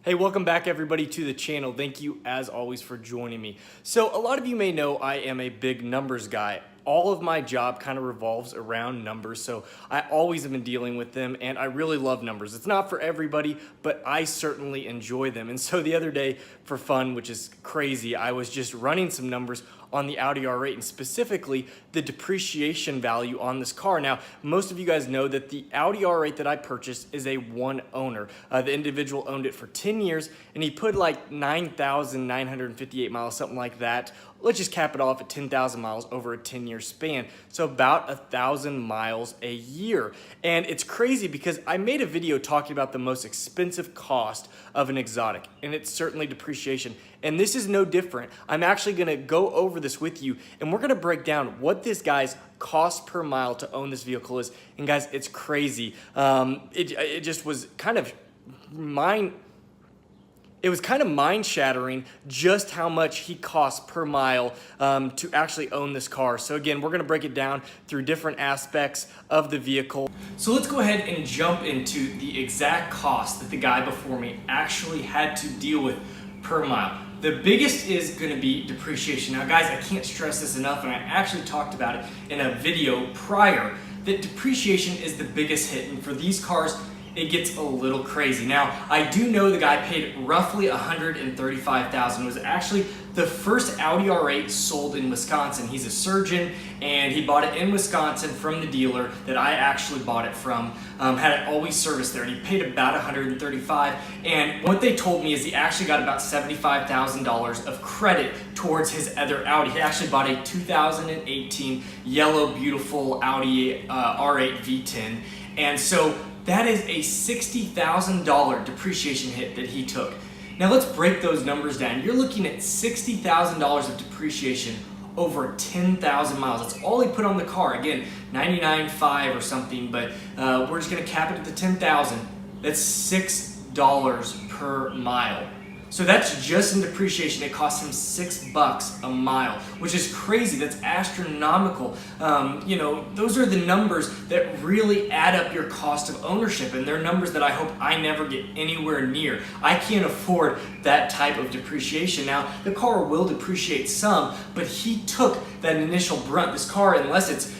Hey, welcome back everybody to the channel. Thank you as always for joining me. So a lot of you may know I am a big numbers guy. All of my job kind of revolves around numbers, so I always have been dealing with them and I really love numbers. It's not for everybody, but I certainly enjoy them. And so the other day for fun, which is crazy, I was just running some numbers on the Audi R8 and specifically the depreciation value on this car. Now, most of you guys know that the Audi R8 that I purchased is a one owner. The individual owned it for 10 years and he put like 9,958 miles, something like that. Let's just cap it off at 10,000 miles over a 10-year span. So about 1,000 miles a year. And it's crazy because I made a video talking about the most expensive cost of an exotic, and it's certainly depreciation. And this is no different. I'm actually gonna go over this with you, and we're gonna break down what this guy's cost per mile to own this vehicle is. And guys, it's crazy. It just was kind of It was kind of mind-shattering just how much he costs per mile to actually own this car. So again, we're gonna break it down through different aspects of the vehicle. So let's go ahead and jump into the exact cost that the guy before me actually had to deal with per mile. The biggest is gonna be depreciation. Now guys, I can't stress this enough, and I actually talked about it in a video prior, that depreciation is the biggest hit, and for these cars, it gets a little crazy. Now, I do know the guy paid roughly $135,000. It was actually the first Audi R8 sold in Wisconsin. He's a surgeon and he bought it in Wisconsin from the dealer that I actually bought it from. Had it always serviced there, and he paid about $135,000. And what they told me is he actually got about $75,000 of credit towards his other Audi. He actually bought a 2018 yellow, beautiful Audi R8 V10. And so that is a $60,000 depreciation hit that he took. Now let's break those numbers down. You're looking at $60,000 of depreciation over 10,000 miles. That's all he put on the car. Again, 99.5 or something, but we're just gonna cap it at the 10,000. That's $6 per mile. So that's just in depreciation. It costs him $6 a mile, which is crazy. That's astronomical. You know, those are the numbers that really add up your cost of ownership, and they're numbers that I hope I never get anywhere near. I can't afford that type of depreciation. Now, the car will depreciate some, but he took that initial brunt. This car, unless it's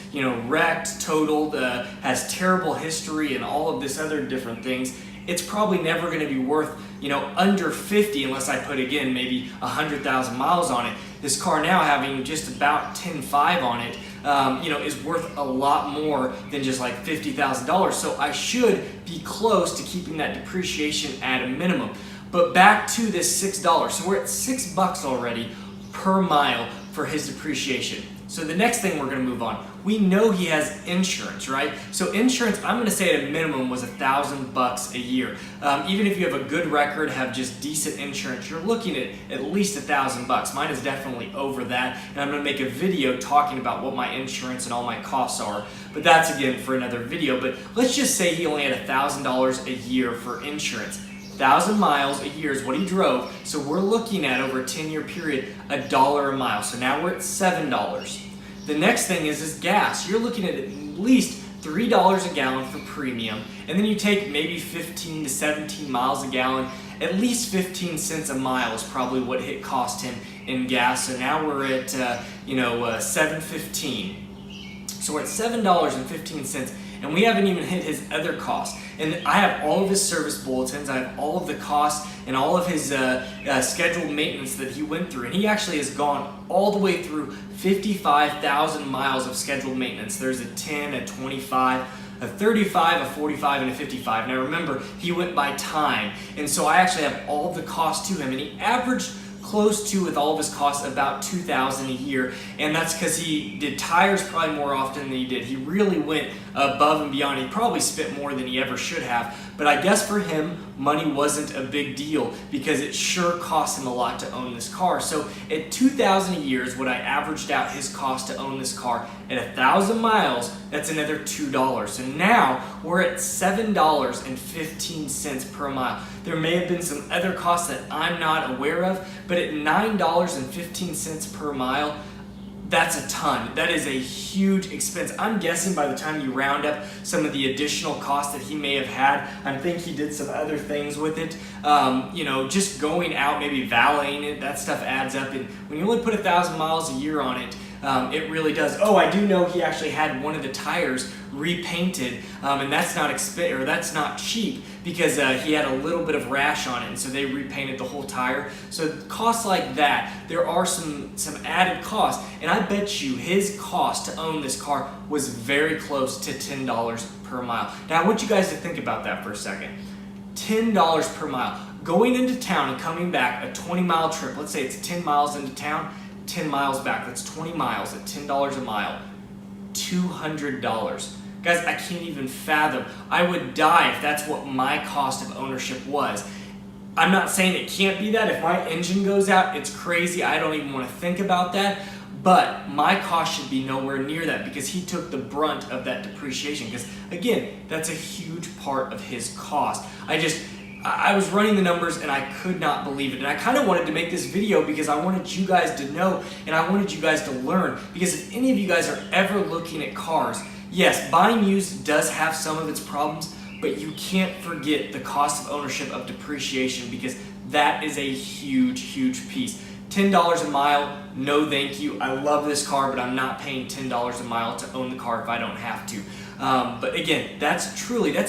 wrecked, totaled, has terrible history, and all of this other different things, it's probably never going to be worth under 50 unless I put, again, maybe 100,000 miles on it. This car now, having just about 10.5 on it, is worth a lot more than just like $50,000. So I should be close to keeping that depreciation at a minimum. But back to this $6. So we're at $6 already per mile for his depreciation. So the next thing we're going to move on, we know he has insurance, right? So insurance, I'm going to say at a minimum was $1,000 a year. Even if you have a good record, have just decent insurance, you're looking at least $1,000. Mine is definitely over that, and I'm going to make a video talking about what my insurance and all my costs are. But that's again for another video. But let's just say he only had $1,000 a year for insurance. 1,000 miles a year is what he drove, so we're looking at, over a 10-year period, $1 a mile. So now we're at $7. The next thing is gas. You're looking at least $3 a gallon for premium, and then you take maybe 15 to 17 miles a gallon. At least 15 cents a mile is probably what it cost him in gas. So now we're at $7.15. So we're at $7.15, and we haven't even hit his other costs. And I have all of his service bulletins, I have all of the costs and all of his scheduled maintenance that he went through. And he actually has gone all the way through 55,000 miles of scheduled maintenance. There's a 10, a 25, a 35, a 45, and a 55. Now remember, he went by time, and so I actually have all of the costs to him, and he averaged close to, with all of his costs, about $2,000 a year, and that's because he did tires probably more often than he did. He really went above and beyond. He probably spent more than he ever should have, but I guess for him, money wasn't a big deal because it sure cost him a lot to own this car. So at $2,000 a year is what I averaged out his cost to own this car. At 1,000 miles, that's another $2. So now we're at $7.15 per mile. There may have been some other costs that I'm not aware of, but at $9.15 per mile, that's a ton. That is a huge expense. I'm guessing by the time you round up some of the additional costs that he may have had, I think he did some other things with it. You know, just going out, maybe valeting it, that stuff adds up. And when you only put 1,000 miles a year on it, it really does. Oh, I do know he actually had one of the tires repainted, and that's not cheap because he had a little bit of rash on it, and so they repainted the whole tire. So costs like that, there are some added costs, and I bet you his cost to own this car was very close to $10 per mile. Now I want you guys to think about that for a second. $10 per mile. Going into town and coming back, a 20-mile trip, let's say it's 10 miles into town, 10 miles back, that's 20 miles at $10 a mile, $200. Guys, I can't even fathom. I would die if that's what my cost of ownership was. I'm not saying it can't be that. If my engine goes out, it's crazy. I don't even want to think about that. But my cost should be nowhere near that because he took the brunt of that depreciation. Because again, that's a huge part of his cost. I was running the numbers and I could not believe it. And I kind of wanted to make this video because I wanted you guys to know and I wanted you guys to learn. Because if any of you guys are ever looking at cars, yes, buying used does have some of its problems, but you can't forget the cost of ownership of depreciation because that is a huge, huge piece. $10 a mile, no thank you. I love this car, but I'm not paying $10 a mile to own the car if I don't have to. But again, that's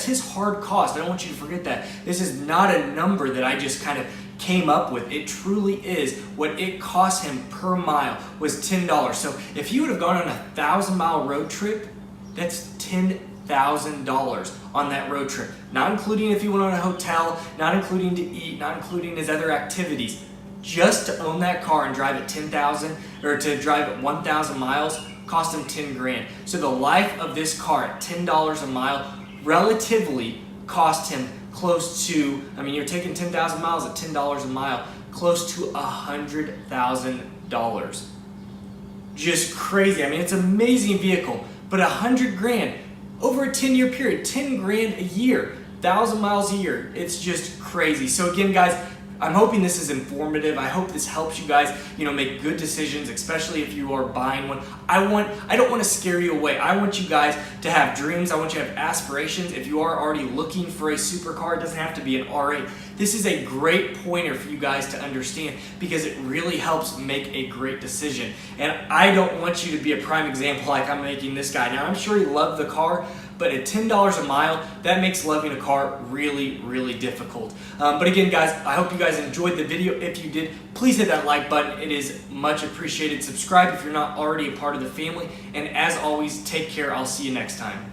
his hard cost. I don't want you to forget that. This is not a number that I just kind of came up with. It truly is what it cost him per mile was $10. So if he would have gone on a 1,000-mile road trip, that's $10,000 on that road trip. Not including if he went on a hotel, not including to eat, not including his other activities. Just to own that car and drive it 10,000 or to drive it 1,000 miles cost him 10 grand. So the life of this car at $10 a mile relatively cost him close to, I mean, you're taking 10,000 miles at $10 a mile, close to $100,000. Just crazy. I mean, it's an amazing vehicle, but 100 grand over a 10-year period, 10 grand a year, 1,000 miles a year. It's just crazy. So again, guys, I'm hoping this is informative. I hope this helps you guys, make good decisions, especially if you are buying one. I don't want to scare you away. I want you guys to have dreams. I want you to have aspirations. If you are already looking for a supercar, it doesn't have to be an R8. This is a great pointer for you guys to understand because it really helps make a great decision. And I don't want you to be a prime example like I'm making this guy. Now, I'm sure he loved the car, but at $10 a mile, that makes loving a car really, really difficult. But again, guys, I hope you guys enjoyed the video. If you did, please hit that like button. It is much appreciated. Subscribe if you're not already a part of the family. And as always, take care. I'll see you next time.